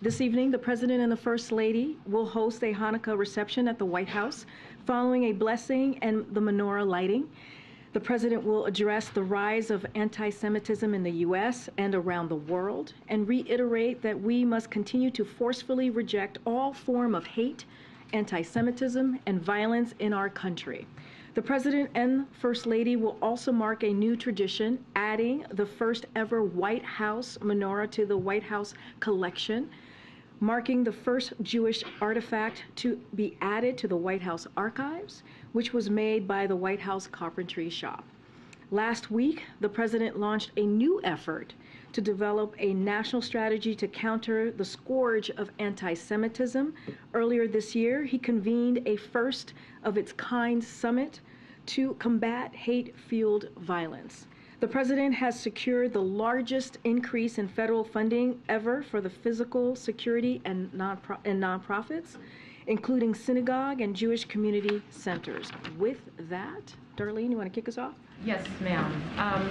This evening, the President and the First Lady will host a Hanukkah reception at the White House following a blessing and the menorah lighting. The President will address the rise of anti-Semitism in the U.S. and around the world and reiterate that we must continue to forcefully reject all form of hate, anti-Semitism, and violence in our country. The President and First Lady will also mark a new tradition, adding the first ever White House menorah to the White House collection, marking the first Jewish artifact to be added to the White House archives, which was made by the White House Carpentry Shop. Last week, the President launched a new effort to develop a national strategy to counter the scourge of anti-Semitism. Earlier this year, he convened a first-of-its-kind summit to combat hate-fueled violence. The President has secured the largest increase in federal funding ever for the physical security and nonprofits, including synagogue and Jewish community centers. With that, Darlene, you want to kick us off? Yes, ma'am.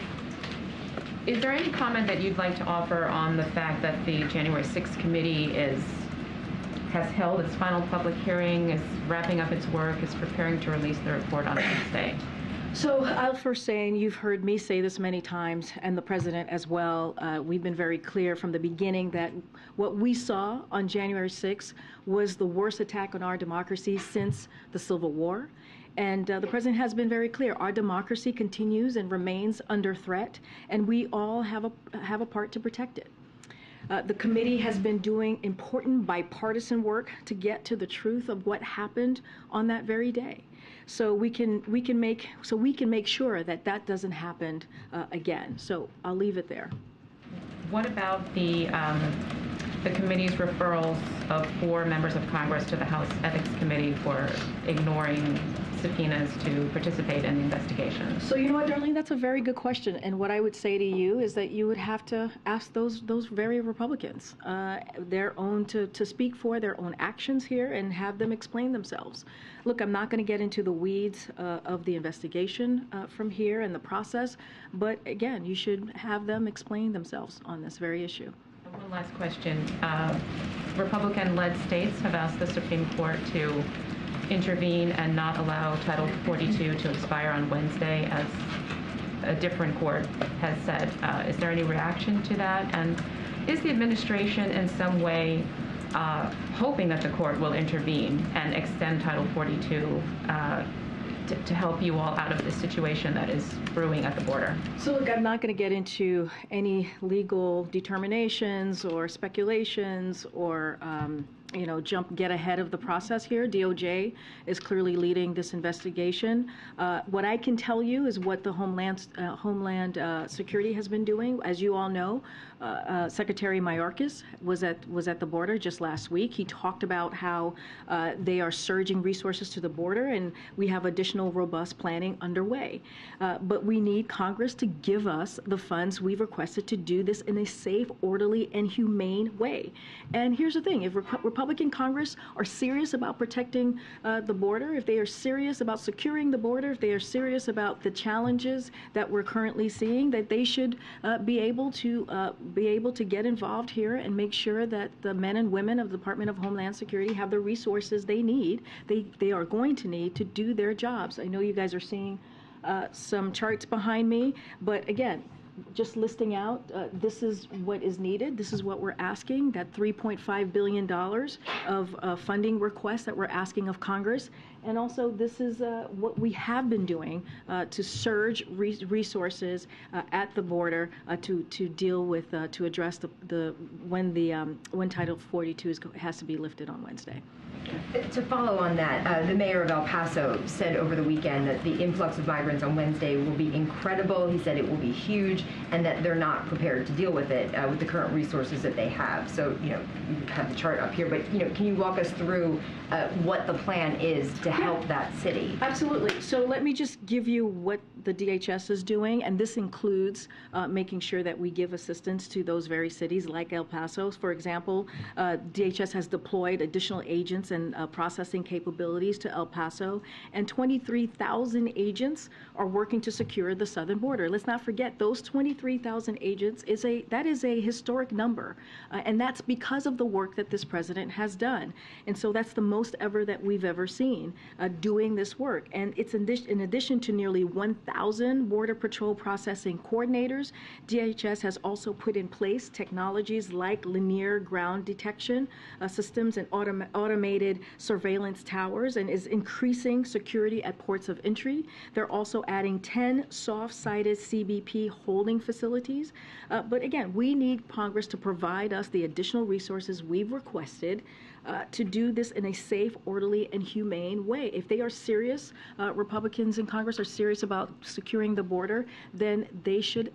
Is there any comment that you'd like to offer on the fact that the January 6th committee has held its final public hearing, is wrapping up its work, is preparing to release the report on Wednesday? So I'll first say, and you've heard me say this many times, and the President as well, we've been very clear from the beginning that what we saw on January 6th was the worst attack on our democracy since the Civil War. And the President has been very clear. Our democracy continues and remains under threat, and we all have a part to protect it. The committee has been doing important bipartisan work to get to the truth of what happened on that very day. So we can make sure that that doesn't happen again. So I'll leave it there. What about the committee's referrals of 4 members of Congress to the House Ethics Committee for ignoring subpoenas to participate in the investigation? So you know what, Darlene, that's a very good question. And what I would say to you is that you would have to ask those very Republicans to speak for their own actions here and have them explain themselves. Look, I'm not going to get into the weeds of the investigation from here and the process, but again, you should have them explain themselves on this very issue. One last question. Republican-led states have asked the Supreme Court to intervene and not allow Title 42 to expire on Wednesday, as a different court has said. Is there any reaction to that? And is the administration in some way hoping that the court will intervene and extend Title 42 to help you all out of this situation that is brewing at the border? So look, I'm not going to get into any legal determinations or speculations or get ahead of the process here. DOJ is clearly leading this investigation. What I can tell you is what the Homeland Security has been doing. As you all know, Secretary Mayorkas was at the border just last week. He talked about how they are surging resources to the border, and we have additional robust planning underway. But we need Congress to give us the funds we've requested to do this in a safe, orderly, and humane way. And here's the thing: if Republican Congress are serious about protecting the border, if they are serious about securing the border, if they are serious about the challenges that we're currently seeing, that they should be able to get involved here and make sure that the men and women of the Department of Homeland Security have the resources they need, they are going to need to do their jobs. I know you guys are seeing some charts behind me, but again, just listing out, this is what is needed. This is what we're asking, that $3.5 billion of funding requests that we're asking of Congress. And also, this is what we have been doing to surge resources at the border to deal with, to address when Title 42 has to be lifted on Wednesday. To follow on that, the mayor of El Paso said over the weekend that the influx of migrants on Wednesday will be incredible. He said it will be huge, and that they're not prepared to deal with it with the current resources that they have. So, you have the chart up here, but, can you walk us through what the plan is to to help that city? Absolutely. So let me just give you what the DHS is doing, and this includes making sure that we give assistance to those very cities like El Paso. For example, DHS has deployed additional agents and processing capabilities to El Paso, and 23,000 agents are working to secure the southern border. Let's not forget, those 23,000 agents is a historic number, and that's because of the work that this president has done. And so that's the most ever that we've ever seen doing this work. And it's in addition to nearly 1,000 Border Patrol processing coordinators, DHS has also put in place technologies like linear ground detection systems and automated surveillance towers, and is increasing security at ports of entry. They're also adding 10 soft-sided CBP holding facilities. But again, we need Congress to provide us the additional resources we've requested to do this in a safe, orderly, and humane way. If they are serious, Republicans in Congress are serious about securing the border, then they should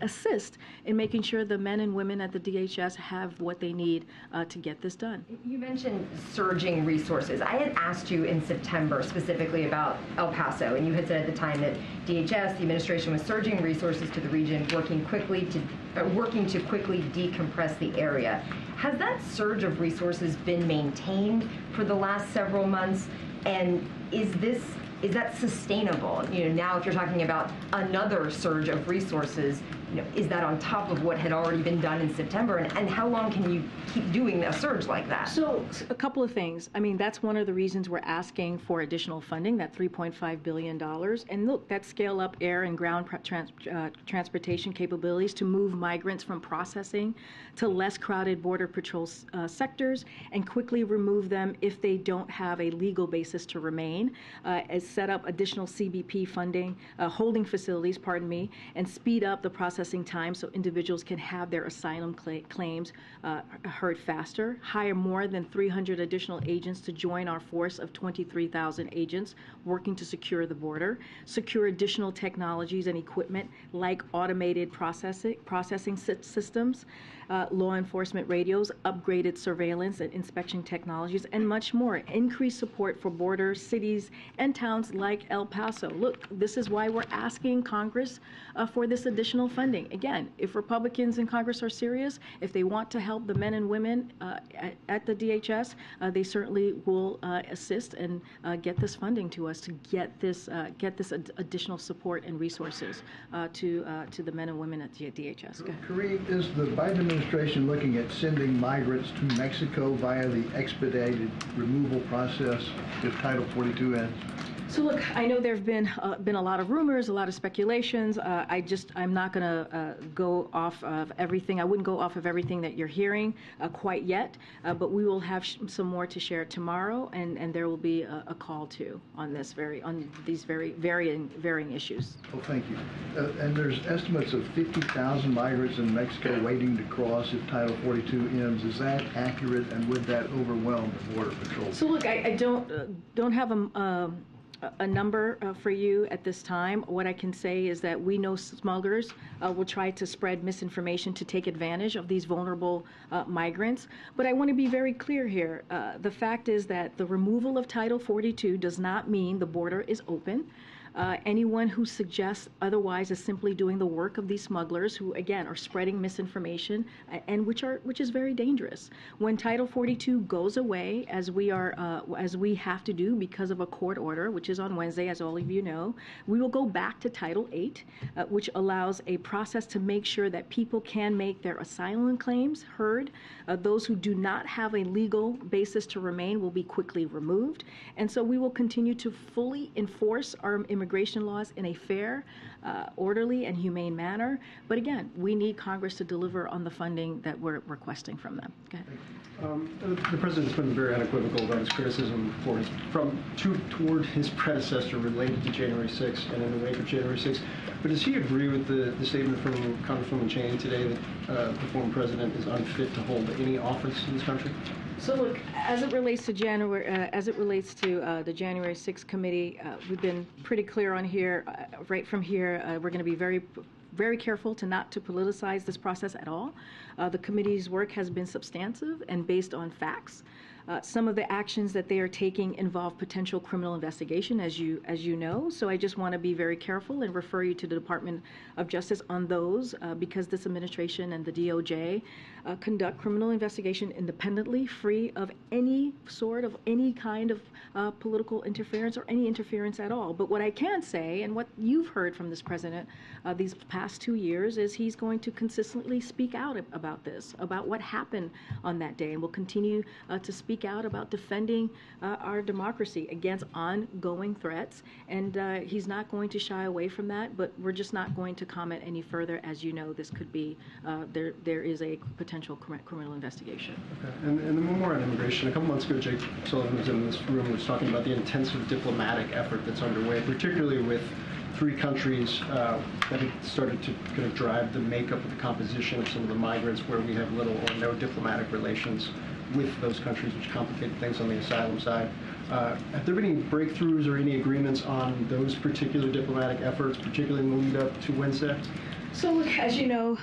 assist in making sure the men and women at the DHS have what they need to get this done. You mentioned surging resources. I had asked you in September specifically about El Paso, and you had said at the time that DHS, the administration, was surging resources to the region, working to quickly decompress the area. Has that surge of resources been maintained for the last several months? And is that sustainable? Now if you're talking about another surge of resources, is that on top of what had already been done in September? And how long can you keep doing a surge like that? So a couple of things. I mean, that's one of the reasons we're asking for additional funding, that $3.5 billion. And look, that scale up air and ground transportation capabilities to move migrants from processing to less crowded Border Patrol sectors and quickly remove them if they don't have a legal basis to remain, as set up additional CBP funding, holding facilities, and speed up the processing time so individuals can have their asylum claims heard faster, hire more than 300 additional agents to join our force of 23,000 agents working to secure the border, secure additional technologies and equipment like automated processing systems, law enforcement radios, upgraded surveillance and inspection technologies, and much more. Increased support for border cities and towns like El Paso. Look, this is why we're asking Congress for this additional funding. Again, if Republicans in Congress are serious, if they want to help the men and women at the DHS, they certainly will assist and get this funding to us to get this additional support and resources to the men and women at DHS. Karine, is the Biden administration looking at sending migrants to Mexico via the expedited removal process if Title 42 ends? So look, I know there have been a lot of rumors, a lot of speculations. I'm not going to go off of everything. I wouldn't go off of everything that you're hearing quite yet, but we will have some more to share tomorrow, and there will be a call too on these very varying issues. Oh, thank you. And there's estimates of 50,000 migrants in Mexico waiting to cross if Title 42 ends. Is that accurate, and would that overwhelm the Border Patrol? So look, I don't have a number for you at this time. What I can say is that we know smugglers will try to spread misinformation to take advantage of these vulnerable migrants. But I want to be very clear here. The fact is that the removal of Title 42 does not mean the border is open. Anyone who suggests otherwise is simply doing the work of these smugglers who, again, are spreading misinformation and which is very dangerous. When Title 42 goes away, as we have to do because of a court order, which is on Wednesday, as all of you know, we will go back to Title 8, which allows a process to make sure that people can make their asylum claims heard. Those who do not have a legal basis to remain will be quickly removed. And so we will continue to fully enforce our immigration laws in a fair, orderly, and humane manner. But again, we need Congress to deliver on the funding that we're requesting from them. Go ahead. The president's been very unequivocal about his criticism toward his predecessor related to January 6th and in the wake of January 6th. But does he agree with the statement from Congresswoman Cheney today that the former president is unfit to hold any office in this country? So look, as it relates to the January 6th committee, we've been pretty clear on here. Right from here, we're going to be very careful not to politicize this process at all. The committee's work has been substantive and based on facts. Some of the actions that they are taking involve potential criminal investigation, as you know. So I just want to be very careful and refer you to the Department of Justice on those, because this administration and the DOJ conduct criminal investigation independently, free of any kind of political interference or any interference at all. But what I can say, and what you've heard from this president these past 2 years, is he's going to consistently speak out about this, about what happened on that day, and will continue to speak out about defending our democracy against ongoing threats. And he's not going to shy away from that, but we're just not going to comment any further. As you know, this could be, there is a potential criminal investigation. Okay. And then one more on immigration. A couple months ago, Jake Sullivan was in this room and was talking about the intensive diplomatic effort that's underway, particularly with 3 countries that have started to kind of drive the makeup of the composition of some of the migrants, where we have little or no diplomatic relations with those countries, which complicated things on the asylum side. Have there been any breakthroughs or any agreements on those particular diplomatic efforts, particularly in the lead up to Wednesday? So, as you know,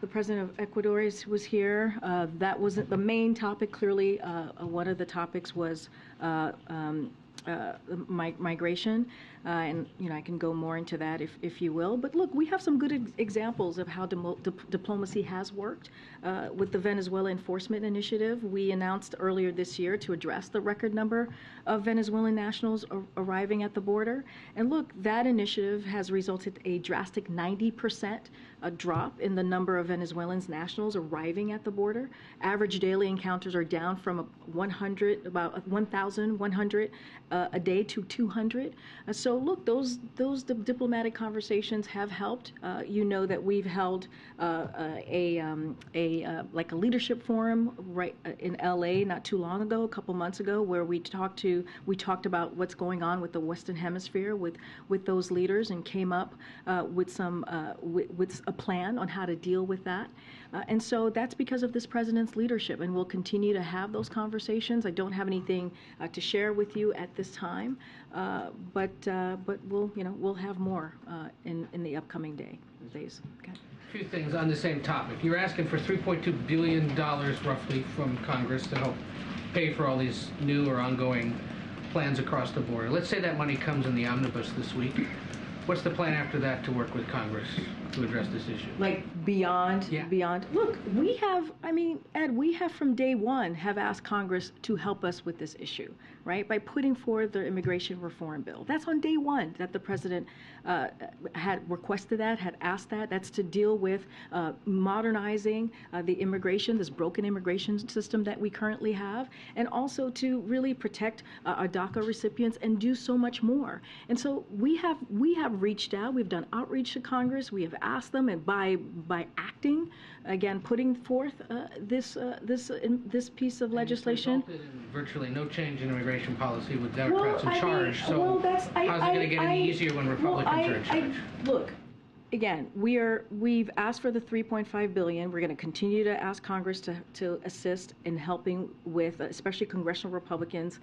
the president of Ecuador was here. That wasn't the main topic. Clearly, one of the topics was migration, and I can go more into that if you will. But look, we have some good examples of how diplomacy has worked. With the Venezuela Enforcement Initiative, we announced earlier this year to address the record number of Venezuelan nationals arriving at the border. And look, that initiative has resulted in a drastic 90% drop in the number of Venezuelan nationals arriving at the border. Average daily encounters are down from about 1,100 a day to 200. So look, those diplomatic conversations have helped. You know that we've held like a leadership forum right in LA not too long ago, a couple months ago, where we talked about what's going on with the Western Hemisphere with those leaders, and came up with a plan on how to deal with that. And so that's because of this president's leadership, and we'll continue to have those conversations. I don't have anything to share with you at this time, but we'll have more in the upcoming days. Okay. A few things on the same topic. You're asking for $3.2 billion roughly from Congress to help pay for all these new or ongoing plans across the border. Let's say that money comes in the omnibus this week. What's the plan after that to work with Congress to address this issue? Like beyond? Look, we have from day one have asked Congress to help us with this issue, right? By putting forward the immigration reform bill. That's on day one that the president had requested that, had asked that. That's to deal with modernizing this broken immigration system that we currently have, and also to really protect our DACA recipients and do so much more. And so we have reached out. We've done outreach to Congress. We have asked them, and by acting, again, putting forth this piece of legislation. It's resulted in virtually no change in immigration policy with Democrats in charge. How's it going to get any easier when Republicans are in charge? Look, again, we've asked for the $3.5 billion. We're going to continue to ask Congress to assist in helping with, especially congressional Republicans,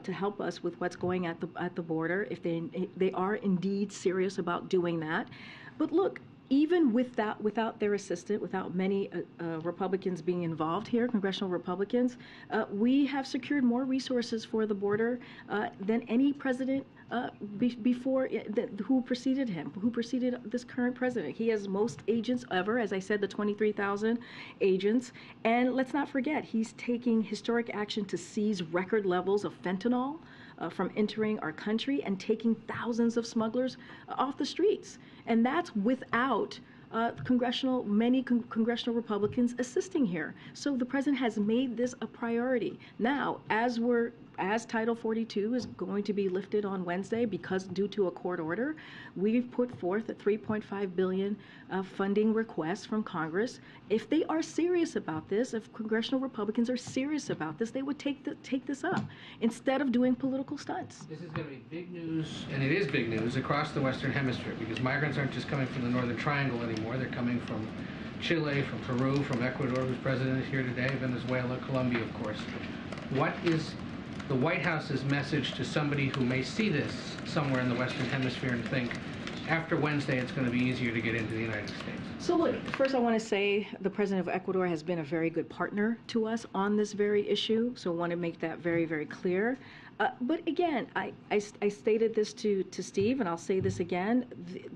to help us with what's going at the border, if they are indeed serious about doing that. But look, even without their assistance, without many Republicans being involved here, congressional Republicans, we have secured more resources for the border than any president who preceded him, who preceded this current president. He has most agents ever, as I said, the 23,000 agents. And let's not forget, he's taking historic action to seize record levels of fentanyl from entering our country, and taking thousands of smugglers off the streets. And that's without many congressional Republicans assisting here. So the president has made this a priority. Now, as Title 42 is going to be lifted on Wednesday due to a court order, we've put forth a $3.5 billion funding request from Congress. If they are serious about this, if congressional Republicans are serious about this, they would take this up instead of doing political stunts. This is going to be big news, and it is big news across the Western Hemisphere, because migrants aren't just coming from the Northern Triangle anymore. They're coming from Chile, from Peru, from Ecuador, whose president is here today, Venezuela, Colombia, of course. What is the White House's message to somebody who may see this somewhere in the Western Hemisphere and think, after Wednesday, it's going to be easier to get into the United States? So look, first I want to say the President of Ecuador has been a very good partner to us on this very issue, so I want to make that very, very clear. But again, I stated this to Steve, and I'll say this again.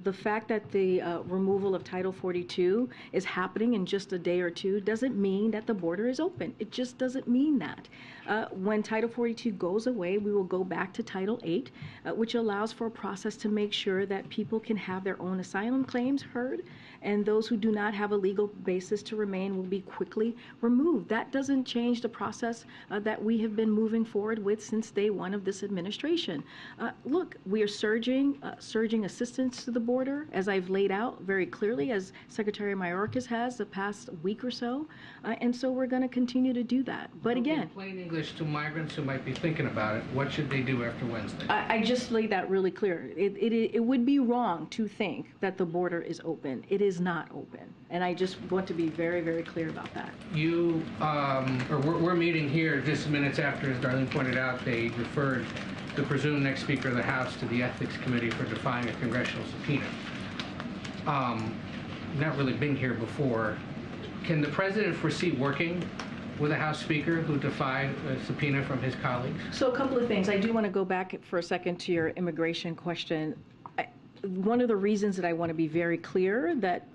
The fact that the removal of Title 42 is happening in just a day or two doesn't mean that the border is open. It just doesn't mean that. When Title 42 goes away, we will go back to Title 8, which allows for a process to make sure that people can have their own asylum claims heard, and those who do not have a legal basis to remain will be quickly removed. That doesn't change the process that we have been moving forward with since day one of this administration. Look, we are surging assistance to the border, as I've laid out very clearly, as Secretary Mayorkas has the past week or so, and so we're going to continue to do that. But again, in plain English to migrants who might be thinking about it, what should they do after Wednesday? I just laid that really clear. It would be wrong to think that the border is open. It is not open, and I just want to be very, very clear about that. We're meeting here just minutes after, as Darlene pointed out, they referred the presumed next Speaker of the House to the Ethics Committee for defying a congressional subpoena. Not really been here before. Can the President foresee working with a House Speaker who defied a subpoena from his colleagues? So a couple of things. I do want to go back for a second to your immigration question. One of the reasons that I want to be very clear that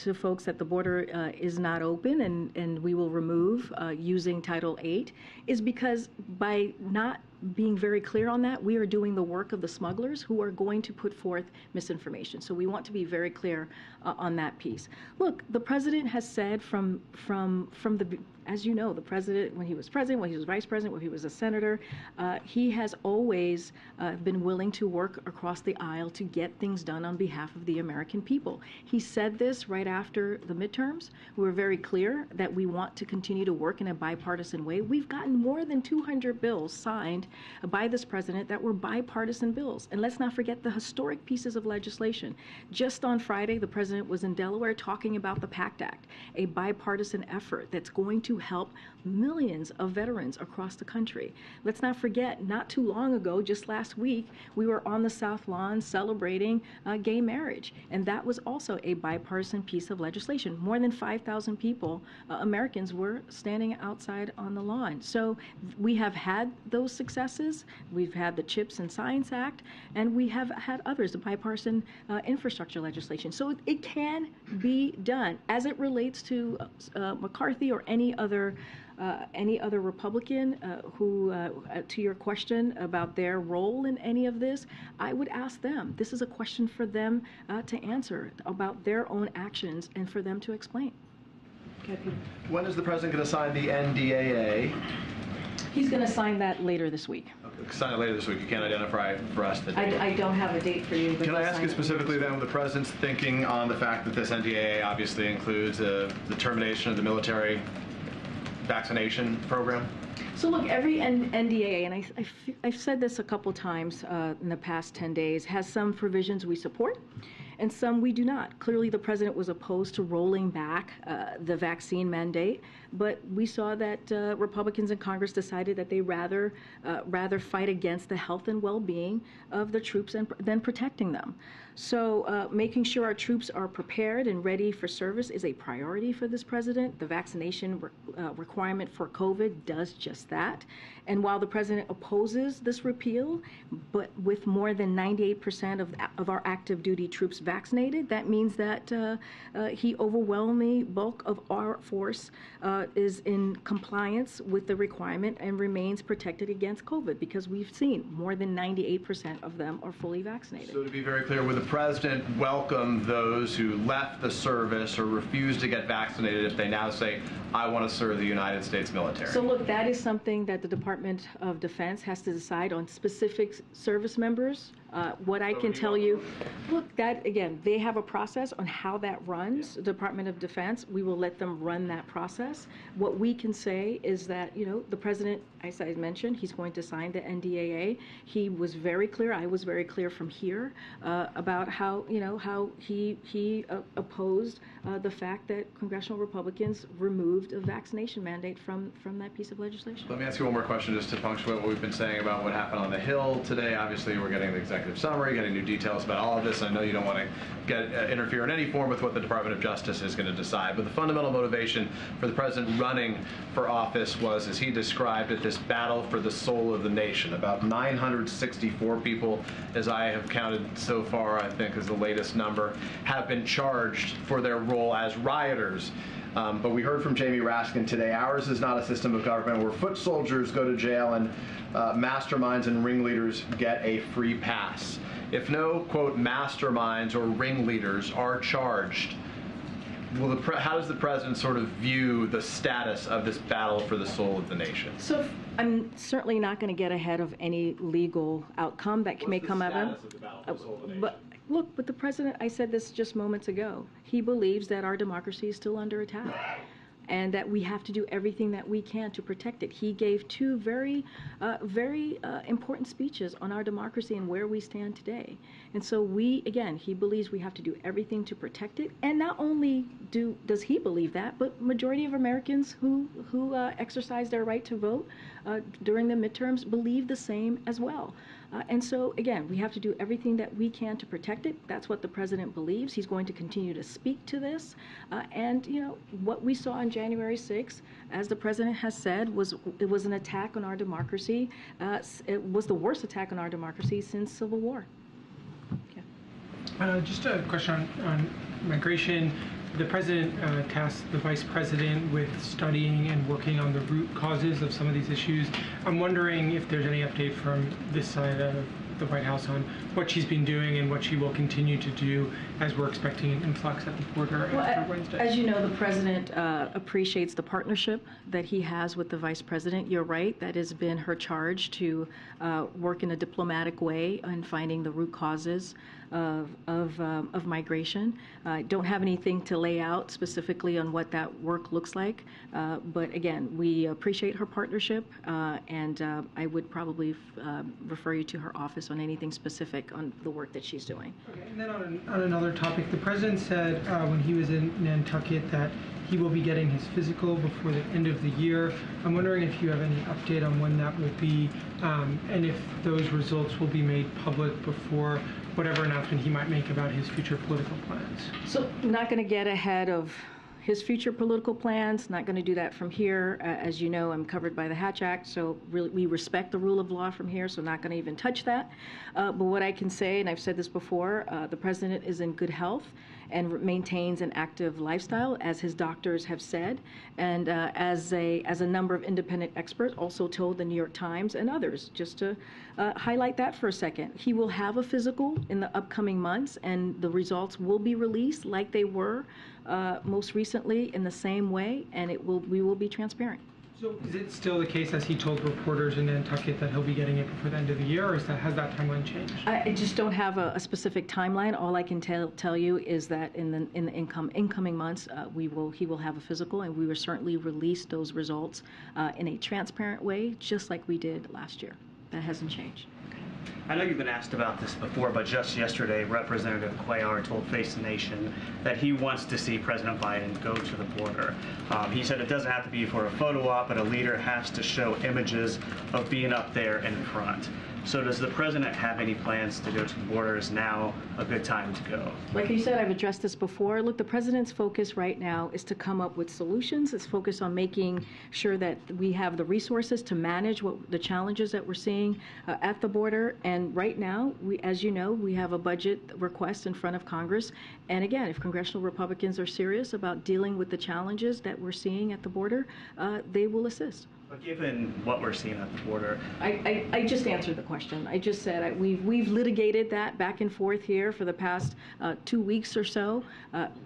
to folks that the border is not open and we will remove using Title 8 is because by not being very clear on that, we are doing the work of the smugglers who are going to put forth misinformation. So we want to be very clear on that piece. Look, the President has said from the, as you know, the President, when he was President, when he was Vice President, when he was a Senator, he has always been willing to work across the aisle to get things done on behalf of the American people. He said this right after the midterms. We were very clear that we want to continue to work in a bipartisan way. We've gotten more than 200 bills signed by this President that were bipartisan bills. And let's not forget the historic pieces of legislation. Just on Friday, the President was in Delaware talking about the PACT Act, a bipartisan effort that's going to help millions of veterans across the country. Let's not forget, not too long ago, just last week, we were on the South Lawn celebrating gay marriage. And that was also a bipartisan piece of legislation. More than 5,000 people, Americans, were standing outside on the lawn. So we have had those successes. We've had the CHIPS and Science Act, and we have had others, the bipartisan infrastructure legislation. So it can be done. As it relates to McCarthy or any other Republican who, to your question about their role in any of this, I would ask them. This is a question for them to answer about their own actions and for them to explain. Okay, Peter. When is the President going to sign the NDAA? He's going to sign that later this week. Okay, sign it later this week. You can't identify for us the date. I don't have a date for you. But Can I ask you specifically then, what the President's thinking on the fact that this NDAA obviously includes the termination of the military vaccination program? So look, every NDAA, and I've said this a couple times in the past 10 days, has some provisions we support and some we do not. Clearly, the President was opposed to rolling back the vaccine mandate, but we saw that Republicans in Congress decided that they rather fight against the health and well-being of the troops than protecting them. So making sure our troops are prepared and ready for service is a priority for this President. The vaccination requirement for COVID does just that. And while the President opposes this repeal, but with more than 98% of our active duty troops vaccinated, that means that he overwhelming bulk of our force is in compliance with the requirement and remains protected against COVID, because we've seen more than 98% of them are fully vaccinated. So to be very clear, would the President welcome those who left the service or refused to get vaccinated if they now say, I want to serve the United States military? So look, that is something that the Department of Defense has to decide on specific service members. What I can tell you, look, that again, they have a process on how that runs. The Department of Defense, we will let them run that process. What we can say is that, you know, the President, as I mentioned, he's going to sign the NDAA. He was very clear, I was very clear from here about how, you know, how he opposed the fact that congressional Republicans removed a vaccination mandate from that piece of legislation. Let me ask you one more question just to punctuate what we've been saying about what happened on the Hill today. Obviously, we're getting the executive summary, getting new details about all of this. I know you don't want to interfere in any form with what the Department of Justice is going to decide, but the fundamental motivation for the president running for office was, as he described it, this battle for the soul of the nation. About 964 people, as I have counted so far, I think is the latest number, have been charged for their role as rioters. But we heard from Jamie Raskin today, ours is not a system of government where foot soldiers go to jail and masterminds and ringleaders get a free pass. If no, quote, masterminds or ringleaders are charged, how does the president sort of view the status of this battle for the soul of the nation? So I'm certainly not going to get ahead of any legal outcome that may come out of it. The battle for the soul of the nation? But look, the president, I said this just moments ago, he believes that our democracy is still under attack and that we have to do everything that we can to protect it. He gave two very important speeches on our democracy and where we stand today. And so he believes we have to do everything to protect it. And not only does he believe that, but majority of Americans who exercise their right to vote during the midterms believe the same as well. And so, again, we have to do everything that we can to protect it. That's what the president believes. He's going to continue to speak to this. And, what we saw on January 6th, as the president has said, it was an attack on our democracy. It was the worst attack on our democracy since Civil War. Okay. Just a question on migration. The president tasked the vice president with studying and working on the root causes of some of these issues. I'm wondering if there's any update from this side of the White House on what she's been doing and what she will continue to do as we're expecting an influx at the border after Wednesday. As you know, the president appreciates the partnership that he has with the vice president. You're right, that has been her charge to work in a diplomatic way in finding the root causes of migration. I don't have anything to lay out specifically on what that work looks like, but again, we appreciate her partnership, and I would probably refer you to her office on anything specific on the work that she's doing. Okay, and then on another topic, the president said when he was in Nantucket that he will be getting his physical before the end of the year. I'm wondering if you have any update on when that will be, and if those results will be made public before whatever announcement he might make about his future political plans. So, not going to get ahead of his future political plans, not going to do that from here. As you know, I'm covered by the Hatch Act, so really we respect the rule of law from here, so not going to even touch that. But what I can say, and I've said this before, the president is in good health and maintains an active lifestyle, as his doctors have said, and as a number of independent experts also told the New York Times and others. Just to highlight that for a second, he will have a physical in the upcoming months, and the results will be released like they were most recently in the same way, and we will be transparent. So is it still the case, as he told reporters in Nantucket, that he'll be getting it before the end of the year, or has that timeline changed? I just don't have a specific timeline. All I can tell you is that in the incoming months, he will have a physical, and we will certainly release those results in a transparent way, just like we did last year. That hasn't changed. I know you've been asked about this before, but just yesterday, Representative Cuellar told Face the Nation that he wants to see President Biden go to the border. He said it doesn't have to be for a photo op, but a leader has to show images of being up there in front. So does the president have any plans to go to the border? Is now a good time to go? Like you said, I've addressed this before. Look, the president's focus right now is to come up with solutions. It's focused on making sure that we have the resources to manage the challenges that we're seeing at the border. And right now, as you know, we have a budget request in front of Congress. And again, if congressional Republicans are serious about dealing with the challenges that we're seeing at the border, they will assist. But given what we're seeing at the border, I just answered the question. I just said we've litigated that back and forth here for the past 2 weeks or so.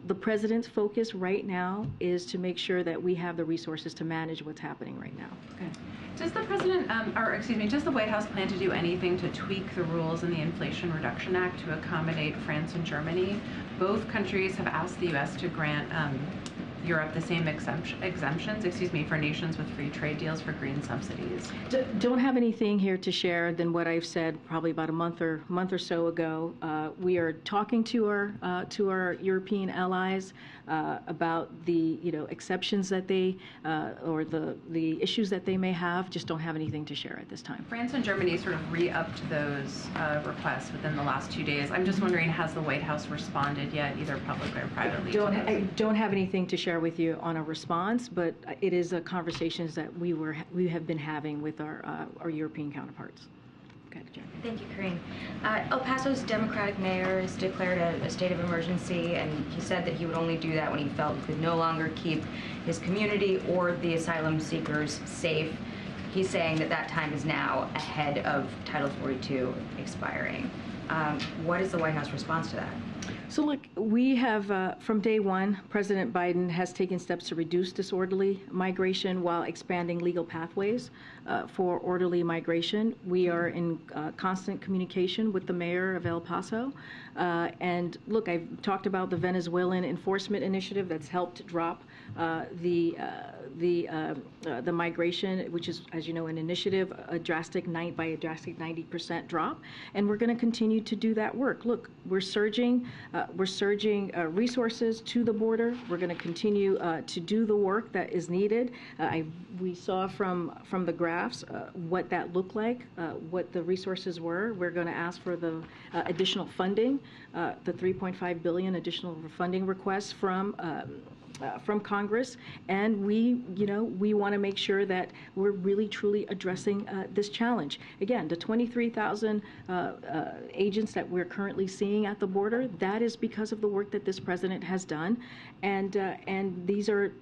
The president's focus right now is to make sure that we have the resources to manage what's happening right now. Okay. Does the president, does the White House plan to do anything to tweak the rules in the Inflation Reduction Act to accommodate France and Germany? Both countries have asked the U.S. to grant Europe the same exemptions, for nations with free trade deals for green subsidies. Don't have anything here to share than what I've said probably about a month or so ago. We are talking to our European allies. about the exceptions that they or the issues that they may have. Just don't have anything to share at this time. France and Germany sort of re-upped those requests within the last 2 days. I'm just wondering, has the White House responded yet, either publicly or privately? I don't have anything to share with you on a response, but it is a conversations that we have been having with our European counterparts. Okay, Jen. Thank you, Karine. El Paso's Democratic mayor has declared a state of emergency, and he said that he would only do that when he felt he could no longer keep his community or the asylum seekers safe. He's saying that that time is now ahead of Title 42 expiring. What is the White House response to that? So look, we have, from day one, President Biden has taken steps to reduce disorderly migration while expanding legal pathways for orderly migration. We are in constant communication with the mayor of El Paso. And look, I've talked about the Venezuelan enforcement initiative that's helped drop the migration, which is, as you know, an initiative, by a drastic 90% drop. And we're going to continue to do that work. Look, we're surging resources to the border. We're going to continue to do the work that is needed. We saw from the graphs what that looked like, what the resources were. We're going to ask for the additional funding, the $3.5 billion additional funding requests from Congress, and we want to make sure that we're really truly addressing this challenge. Again, the 23,000 agents that we're currently seeing at the border, that is because of the work that this president has done, and these are,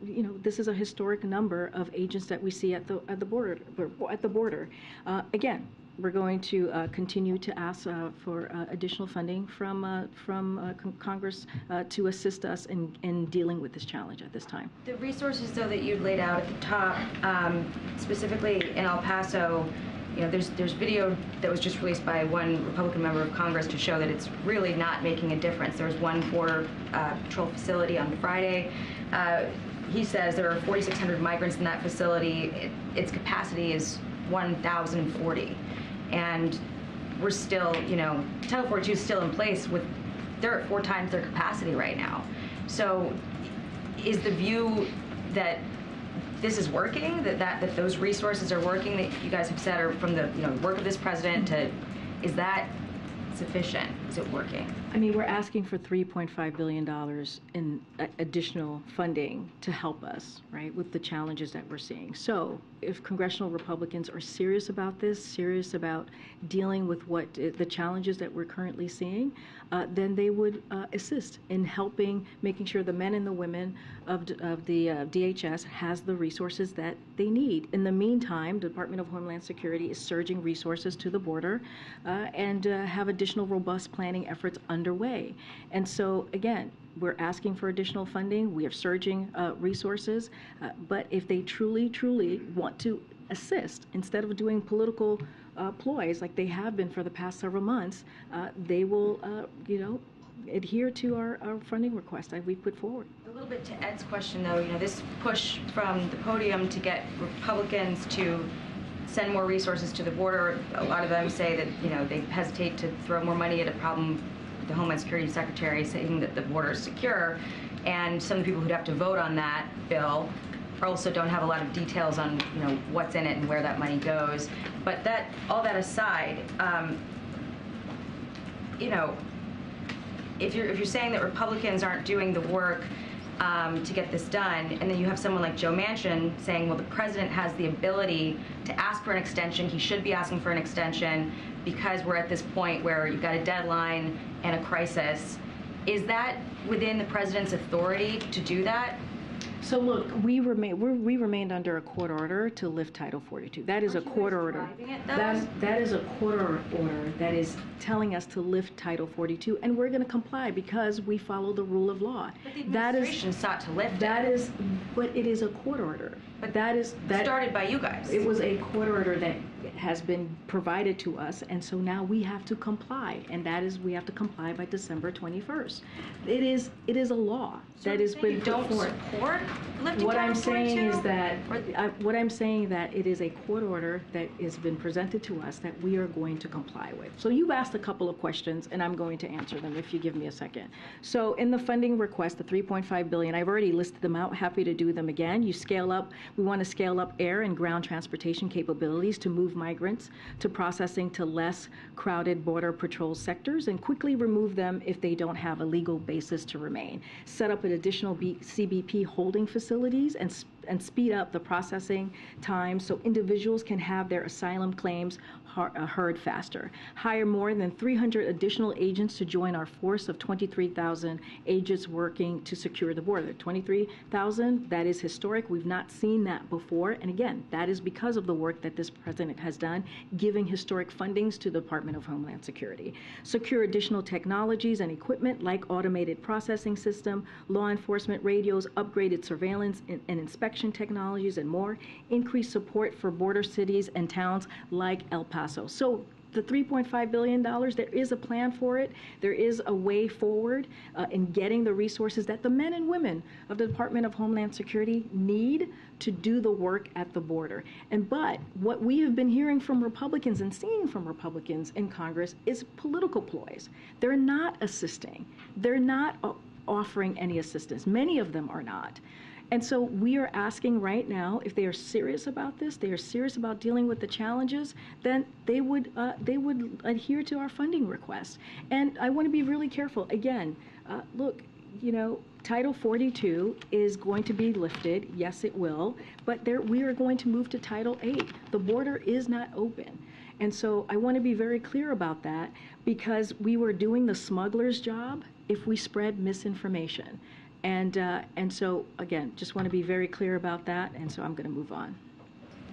this is a historic number of agents that we see at the border. Again, we're going to continue to ask for additional funding from Congress to assist us in dealing with this challenge at this time. The resources, though, that you laid out at the top, specifically in El Paso, there's video that was just released by one Republican member of Congress to show that it's really not making a difference. There was one border patrol facility on Friday. He says there are 4,600 migrants in that facility. Its capacity is 1,040. And we're still, Title 42 is still in place they're at 4 times their capacity right now. So is the view that this is working, that those resources are working, that you guys have said are from the work of this president, is that sufficient? Is it working? I mean, we're asking for $3.5 billion in additional funding to help us, right, with the challenges that we're seeing. So if congressional Republicans are serious about this, serious about dealing with the challenges that we're currently seeing, then they would assist in making sure the men and the women of the DHS has the resources that they need. In the meantime, the Department of Homeland Security is surging resources to the border and have additional robust planning efforts underway. And so, again, we're asking for additional funding. We are surging resources. But if they truly, truly want to assist, instead of doing political ploys like they have been for the past several months, they will, adhere to our funding request that we put forward. A little bit to Ed's question, though, this push from the podium to get Republicans to send more resources to the border. A lot of them say that, they hesitate to throw more money at a problem. The Homeland Security Secretary saying that the border is secure, and some of the people who'd have to vote on that bill also don't have a lot of details on what's in it and where that money goes. But all that aside, if you're saying that Republicans aren't doing the work to get this done, and then you have someone like Joe Manchin saying, well, the president has the ability to ask for an extension, he should be asking for an extension because we're at this point where you've got a deadline and a crisis. Is that within the president's authority to do that? So look, we remained under a court order to lift Title 42. That is a court order. That is a court order that is telling us to lift Title 42, and we're going to comply because we follow the rule of law. But the administration sought to lift it. But it is a court order. But that started by you guys. It was a court order that has been provided to us, and so now we have to comply, and that is we have to comply by December 21st. It is a law that has been put don't forth. support lifting What I'm Title saying 42? is that what I'm saying that it is a court order that has been presented to us that we are going to comply with. So you've asked a couple of questions, and I'm going to answer them if you give me a second. So in the funding request, the $3.5 billion, I've already listed them out. Happy to do them again. You scale up. We want to scale up air and ground transportation capabilities to move migrants to processing to less crowded border patrol sectors and quickly remove them if they don't have a legal basis to remain. Set up an additional CBP holding facilities and speed up the processing time so individuals can have their asylum claims heard faster. Hire more than 300 additional agents to join our force of 23,000 agents working to secure the border. 23,000, that is historic. We've not seen that before. And again, that is because of the work that this president has done, giving historic fundings to the Department of Homeland Security. Secure additional technologies and equipment like automated processing system, law enforcement radios, upgraded surveillance and inspection technologies, and more. Increase support for border cities and towns like El Paso. So the $3.5 billion, there is a plan for it. There is a way forward in getting the resources that the men and women of the Department of Homeland Security need to do the work at the border. But what we have been hearing from Republicans and seeing from Republicans in Congress is political ploys. They're not assisting. They're not offering any assistance. Many of them are not. And so we are asking right now, if they are serious about this, they are serious about dealing with the challenges, then they would adhere to our funding request. And I want to be really careful. Again, look, Title 42 is going to be lifted. Yes, it will. But we are going to move to Title 8. The border is not open. And so I want to be very clear about that because we were doing the smuggler's job if we spread misinformation. And so, again, just want to be very clear about that, and so I'm going to move on.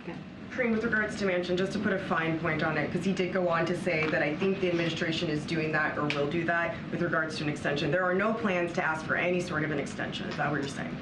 Okay. Karine, with regards to Manchin, just to put a fine point on it, because he did go on to say that I think the administration is doing that or will do that with regards to an extension. There are no plans to ask for any sort of an extension. Is that what you're saying?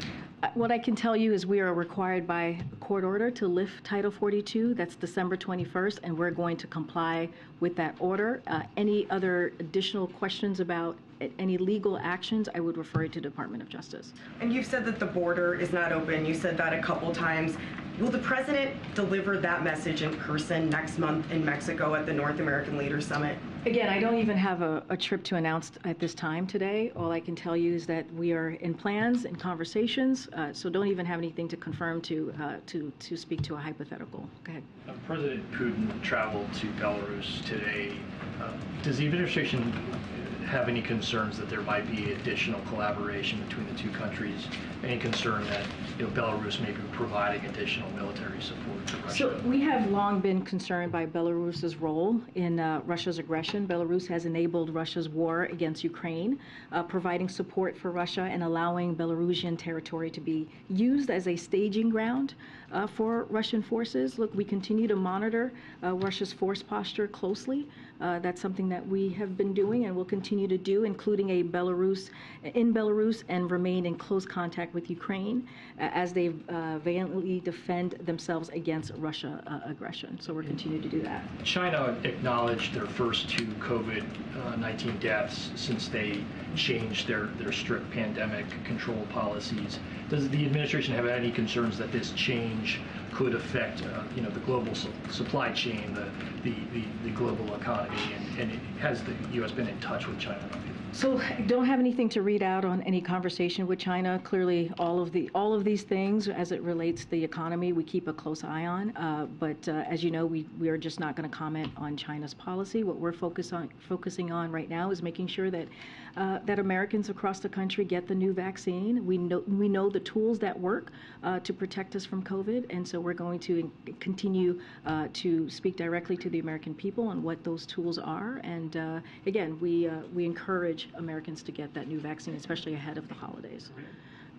What I can tell you is we are required by court order to lift Title 42. That's December 21st, and we're going to comply with that order. Any other additional questions about any legal actions, I would refer you to Department of Justice. And you've said that the border is not open. You said that a couple times. Will the president deliver that message in person next month in Mexico at the North American Leaders Summit? Again, I don't even have a trip to announce at this time today. All I can tell you is that we are in plans and conversations, so don't even have anything to confirm to speak to a hypothetical. Go ahead. President Putin traveled to Belarus today. Does the administration have any concerns that there might be additional collaboration between the two countries? Any concern that Belarus may be providing additional military support to Russia? So we have long been concerned by Belarus's role in Russia's aggression. Belarus has enabled Russia's war against Ukraine, providing support for Russia and allowing Belarusian territory to be used as a staging ground for Russian forces. Look, we continue to monitor Russia's force posture closely. That's something that we have been doing and will continue to do, including in Belarus, and remain in close contact with Ukraine as they valiantly defend themselves against Russia aggression. So we're continuing to do that. China acknowledged their first two COVID-19 deaths since they changed their strict pandemic control policies. Does the administration have any concerns that this change could affect, the global supply chain, the global economy, and has the U.S. been in touch with China? So I don't have anything to read out on any conversation with China. Clearly, all of these things as it relates to the economy, we keep a close eye on. But as you know, we are just not going to comment on China's policy. What we're focusing on right now is making sure that that Americans across the country get the new vaccine. We know the tools that work to protect us from COVID, and so we're going to continue to speak directly to the American people on what those tools are. And again, we encourage Americans to get that new vaccine, especially ahead of the holidays.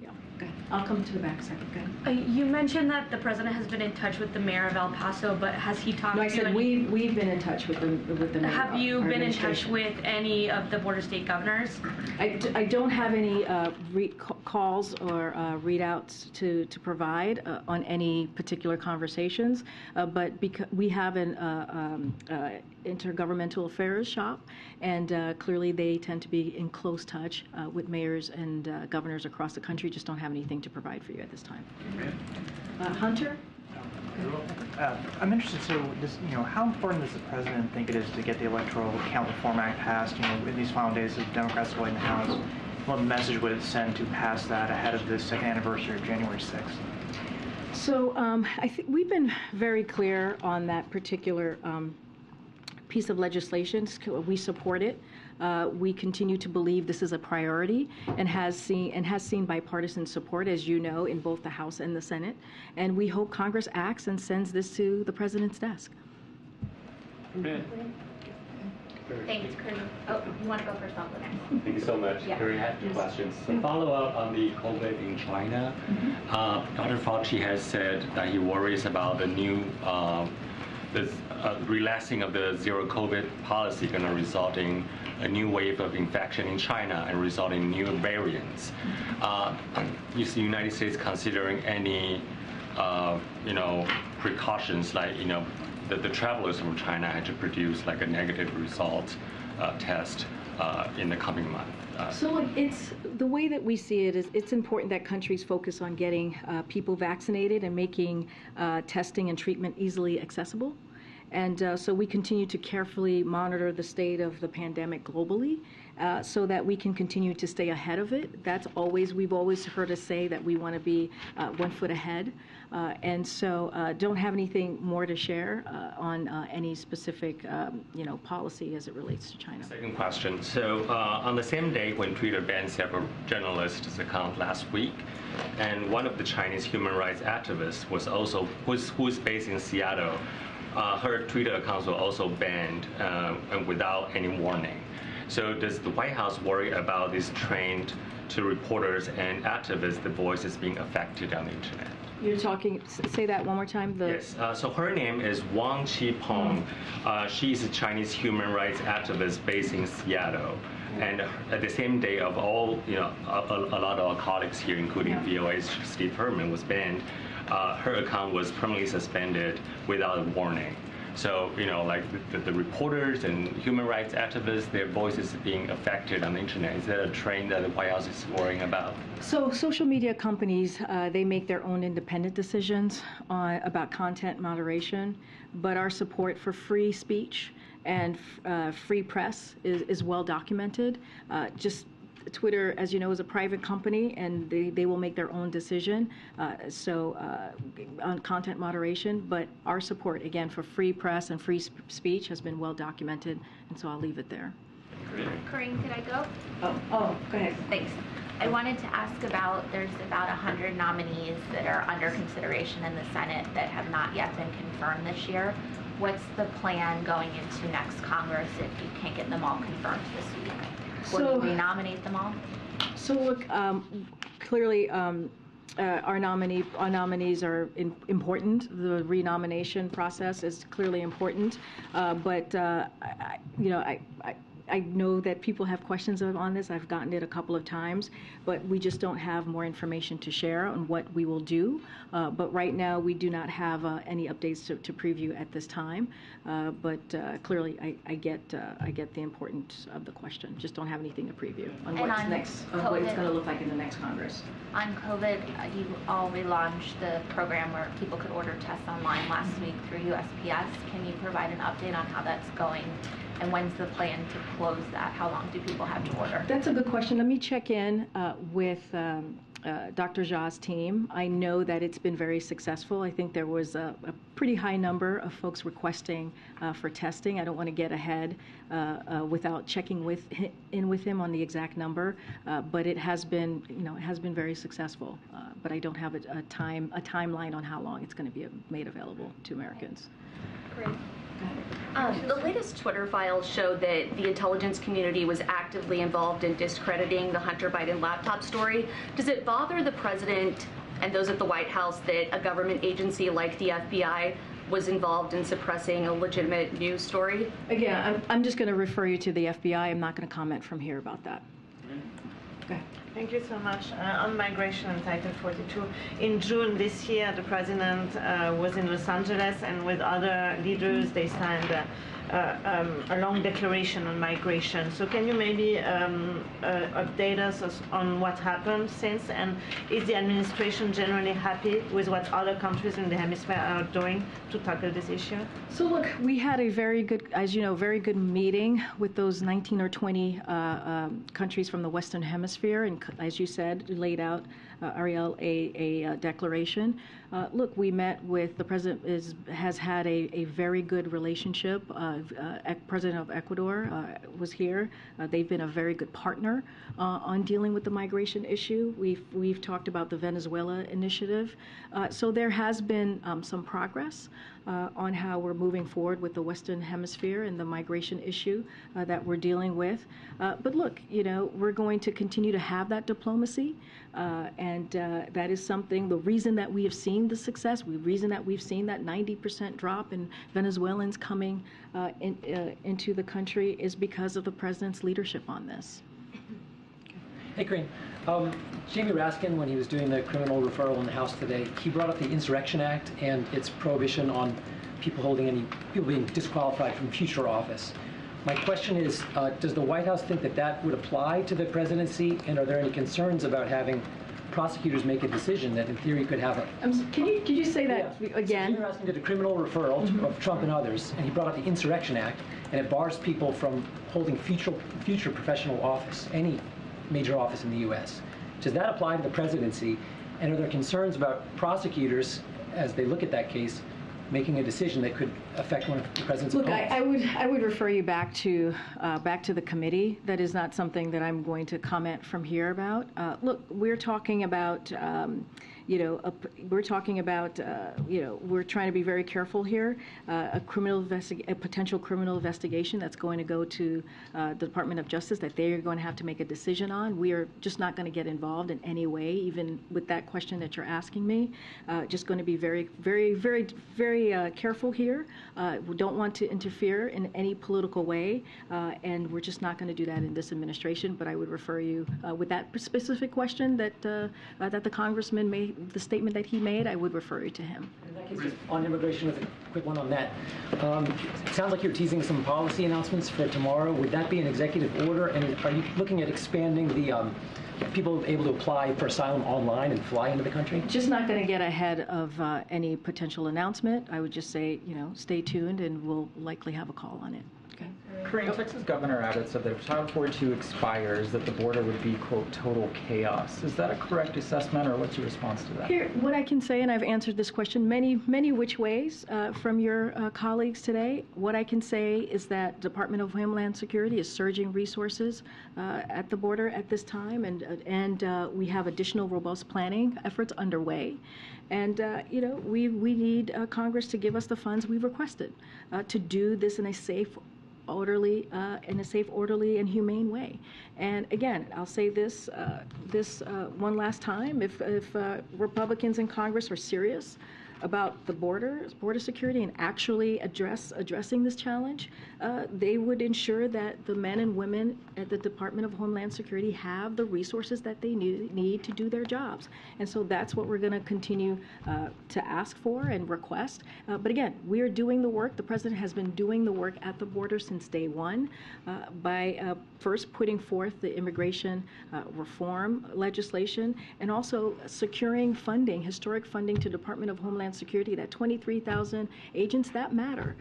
Yeah. Okay. I'll come to the back second. Okay. You mentioned that the president has been in touch with the mayor of El Paso, but has he talked No, I to said any? we've been in touch with the mayor. Have you our been in touch administration. with any of the border state governors? I don't have any calls or readouts to provide on any particular conversations, but because we have an intergovernmental affairs shop, and clearly they tend to be in close touch with mayors and governors across the country. Just don't have anything to provide for you at this time. Hunter? I'm interested. So, how important does the president think it is to get the Electoral Count Reform Act passed? In these final days of Democrats winning the House, what message would it send to pass that ahead of the second anniversary of January 6th? So, I think we've been very clear on that particular piece of legislation. We support it. We continue to believe this is a priority and has seen bipartisan support, as you know, in both the House and the Senate. And we hope Congress acts and sends this to the president's desk. Thanks, Karine. Oh, you want to go first? I'll go next. Thank you so much. Yeah. Karine, I have two questions. So follow up on the COVID in China. Dr. Fauci has said that he worries about the new relaxing of the zero COVID policy going to result in a new wave of infection in China and result in new variants. Is the United States considering any, precautions like, the travelers from China had to produce like a negative result test in the coming month? So look, it's the way that we see it is it's important that countries focus on getting people vaccinated and making testing and treatment easily accessible. And so we continue to carefully monitor the state of the pandemic globally so that we can continue to stay ahead of it. We've always heard us say that we want to be 1 foot ahead. And so don't have anything more to share on any specific, policy as it relates to China. Second question. So on the same day when Twitter banned several journalists' accounts last week, and one of the Chinese human rights activists was also who's based in Seattle. Her Twitter accounts were also banned and without any warning. So does the White House worry about this trend to reporters and activists, the voices being affected on the internet? You're talking, say that one more time. Yes, so her name is Wang Qipeng. She's a Chinese human rights activist based in Seattle. And at the same day of all, a lot of our colleagues here, including VOA's Steve Herman, was banned. Her account was permanently suspended without a warning. So, the reporters and human rights activists, their voices being affected on the internet. Is that a trend that the White House is worrying about? So social media companies, they make their own independent decisions about content moderation, but our support for free speech and free press is well documented. Twitter, as you know, is a private company, and they will make their own decision on content moderation. But our support, again, for free press and free speech has been well documented, and so I'll leave it there. Karine, could I go? Oh, go ahead. Thanks. I wanted to ask there's about 100 nominees that are under consideration in the Senate that have not yet been confirmed this year. What's the plan going into next Congress if you can't get them all confirmed this week? Will you renominate them all? So look, clearly our nominees are important. The renomination process is clearly important, but I know that people have questions on this. I've gotten it a couple of times, but we just don't have more information to share on what we will do. But right now, we do not have any updates to preview at this time. But clearly, I get the importance of the question. Just don't have anything to preview on what's next, what it's going to look like in the next Congress. On COVID, you all relaunched the program where people could order tests online last week through USPS. Can you provide an update on how that's going? And when's the plan to close that? How long do people have to order? That's a good question. Let me check in with Dr. Jha's team. I know that it's been very successful. I think there was a pretty high number of folks requesting for testing. I don't want to get ahead without checking in with him on the exact number, but it has been, very successful. But I don't have a timeline on how long it's going to be made available to Americans. Great. The latest Twitter files showed that the intelligence community was actively involved in discrediting the Hunter Biden laptop story. Does it bother the president and those at the White House that a government agency like the FBI was involved in suppressing a legitimate news story? Again, I'm just going to refer you to the FBI. I'm not going to comment from here about that. Okay. Thank you so much. On migration and Title 42, in June this year, the president was in Los Angeles, and with other leaders, they signed a long declaration on migration. So can you maybe update us on what happened since, and is the administration generally happy with what other countries in the hemisphere are doing to tackle this issue? So look, we had a very good, as you know, very good meeting with those 19 or 20 countries from the Western Hemisphere, and as you said, laid out, Ariel, a declaration. Look, we met with, the president has had a very good relationship. President of Ecuador was here. They've been a very good partner on dealing with the migration issue. We've talked about the Venezuela initiative. So there has been some progress on how we're moving forward with the Western Hemisphere and the migration issue that we're dealing with. But look, you know, we're going to continue to have that diplomacy, and that is something, the reason that we have seen the success, the reason that we've seen that 90% drop in Venezuelans coming into the country is because of the president's leadership on this. Hey, Karine. Jamie Raskin, when he was doing the criminal referral in the House today, he brought up the Insurrection Act and its prohibition on people being disqualified from future office. My question is, does the White House think that that would apply to the presidency, and are there any concerns about having prosecutors make a decision that, in theory, could have a... Can you say that again? So Jamie Raskin did a criminal referral of Trump and others, and he brought up the Insurrection Act, and it bars people from holding future professional office, any major office in the U.S. Does that apply to the presidency, and are there concerns about prosecutors, as they look at that case, making a decision that could affect one of the president's opponents? I would refer you back to the committee. That is not something that I'm going to comment from here about. Look, we're talking about we're trying to be very careful here. A potential criminal investigation that's going to go to the Department of Justice that they are going to have to make a decision on. We are just not going to get involved in any way, even with that question that you're asking me. Just going to be very, very, very, very careful here. We don't want to interfere in any political way, and we're just not going to do that in this administration. But I would refer you with that specific question that the congressman made. The statement that he made, I would refer you to him. In that case, just on immigration, with a quick one on that. It sounds like you're teasing some policy announcements for tomorrow. Would that be an executive order? And are you looking at expanding the people able to apply for asylum online and fly into the country? Just not going to get ahead of any potential announcement. I would just say, stay tuned, and we'll likely have a call on it. Okay. Karine, Texas Governor Abbott said that if Title 42 expires, that the border would be, quote, total chaos. Is that a correct assessment, or what's your response to that? Here, what I can say, and I've answered this question many which ways from your colleagues today, what I can say is that Department of Homeland Security is surging resources at the border at this time, and we have additional robust planning efforts underway. And, we need Congress to give us the funds we've requested to do this in a safe, orderly, and humane way. And again, I'll say this one last time: if Republicans in Congress are serious about the border security and actually addressing this challenge, they would ensure that the men and women at the Department of Homeland Security have the resources that they need to do their jobs. And so that's what we're going to continue to ask for and request. But again, we are doing the work. The president has been doing the work at the border since day one by first putting forth the immigration reform legislation and also securing funding, historic funding to Department of Homeland Security, that 23,000 agents that matter.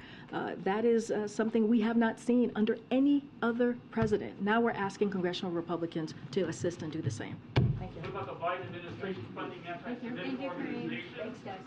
That is something we have not seen under any other president. Now we're asking congressional Republicans to assist and do the same. Thank you. What about the Biden administration funding efforts? Thank you. Thanks, guys.